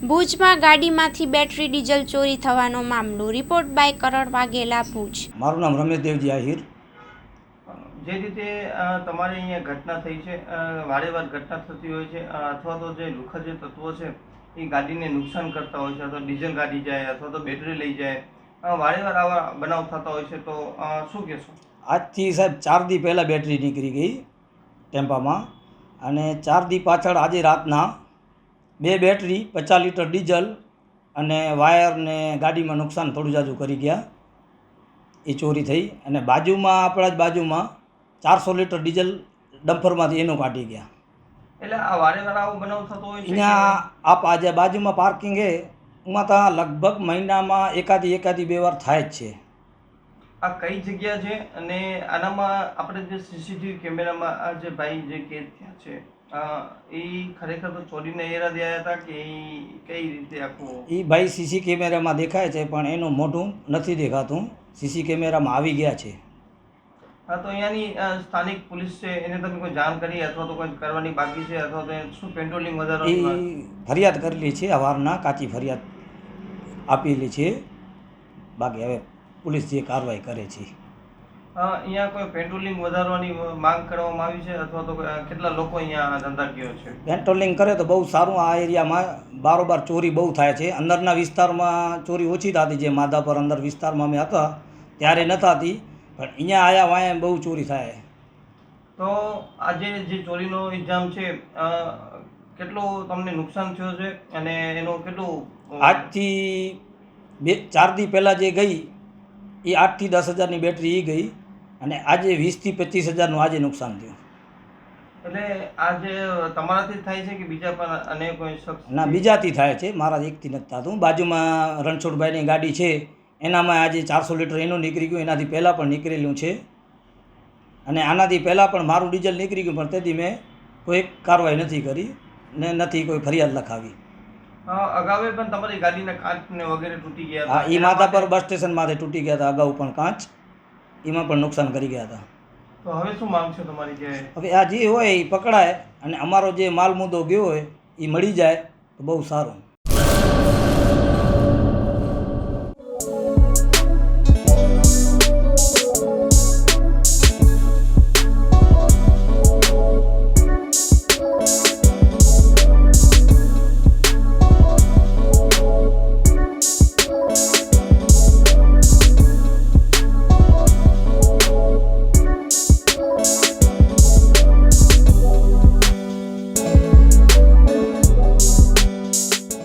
ભુજમાં ગાડીમાંથી battery diesel ચોરી થવાનો મામલો. રિપોર્ટ બાય કરણ વાઘેલા, ભુજ. મારું નામ રમેશ દેવજી આહિર. જે રીતે તમારે અહીંયા ઘટના થઈ છે, વારે વાર ઘટના થતી હોય છે, અથવા તો જે લુખ્ખા જે તત્વો છે એ ગાડીને નુકસાન કરતા હોય છે, અથવા ડીઝલ ગાડી જાય અથવા તો બેટરી લઈ જાય, વારે વાર આવા બનાવ થતા હોય છે, તો શું કહેશો? આજથી સાહેબ 4 દી પહેલાં બેટરી નીકળી ગઈ ટેમ્પામાં, અને 4 દી પાછળ આજે રાતના 2 બેટરી 50 લીટર ડીઝલ અને વાયર ને ગાડીમાં નુકસાન થોડું જાજુ કરી ગયા. એ ચોરી થઈ. અને બાજુમાં આપણા જ બાજુમાં 400 લીટર ડીઝલ ડમ્પરમાંથી એનું કાઢી ગયા. એટલે આ વારે વાર આવો બનાવ થતો હોય છે. અહીંયા આજે બાજુમાં પાર્કિંગ છે, એમાં તો લગભગ મહિનામાં એકાદી 2 વાર થાય જ છે. આ કઈ જગ્યા છે અને આનામાં આપણે જે સીસીટીવી કેમેરામાં આ જે ભાઈ જે કેદ થયા છે, એ ખરેખર તો ચોરીને ઈરાદે આવ્યા હતા કે કઈ રીતે આખું? એ ભાઈ સીસી કેમેરામાં દેખાય છે, પણ એનું મોઢું નથી દેખાતું. સીસી કેમેરામાં આવી ગયા છે. હા, તો અહીંયાની સ્થાનિક પોલીસ છે, એને તમે કોઈ જાણ કરી અથવા તો કોઈ કરવાની બાકી છે, અથવા તો શું પેટ્રોલિંગ વધારવાની? એ ફરિયાદ કરેલી છે, અવારના કાચી ફરિયાદ આપેલી છે. બાકી હવે પોલીસ જે કાર્યવાહી કરે છે. અહીંયા કોઈ પેટ્રોલિંગ વધારવાની માંગ કરવામાં આવી છે, અથવા તો કેટલા લોકો અહીંયા ધંધાકીય છે? પેટ્રોલિંગ કરે તો બહુ સારું. આ એરિયામાં બારોબાર ચોરી બહુ થાય છે. અંદરના વિસ્તારમાં ચોરી ઓછી થતી, જે માધાપર અંદર વિસ્તારમાં અમે હતા ત્યારે ન થતી, પણ અહીંયા આવ્યા વાયા બહુ ચોરી થાય. તો આજે જે ચોરીનો ઇલ્ઝામ છે, કેટલું તમને નુકસાન થયું છે અને એનું કેટલું? આજથી 4 દી પહેલાં જે ગઈ એ 8 થી 10 હજારની બેટરી એ ગઈ, અને આજે 20 થી 25 હજારનું આજે નુકસાન થયું. એટલે આ જે તમારાથી થાય છે કે બીજા પણ અને કોઈ શખ્સ? ના, બીજાથી થાય છે, મારા એકથી નથી થતું. બાજુમાં રણછોડભાઈની ગાડી છે, એનામાં આજે 400 લીટર એનું નીકળી ગયું. એનાથી પહેલાં પણ નીકળેલું છે, અને આનાથી પહેલાં પણ મારું ડીઝલ નીકળી ગયું, પણ તેથી મેં કોઈ કાર્યવાહી નથી કરી ને નથી કોઈ ફરિયાદ લખાવી. અગાઉ પણ તમારી ગાડીના કાચ ને વગેરે તૂટી ગયા? હા, એ માધાપર બસ સ્ટેશનમાંથી તૂટી ગયા હતા. અગાઉ પણ કાચ, એમાં પણ નુકસાન કરી ગયા હતા. તો હવે શું માંગ છે તમારી? હવે આ જે હોય એ પકડાય, અને અમારો જે માલ મુદ્દો ગયો હોય એ મળી જાય તો બહુ સારું.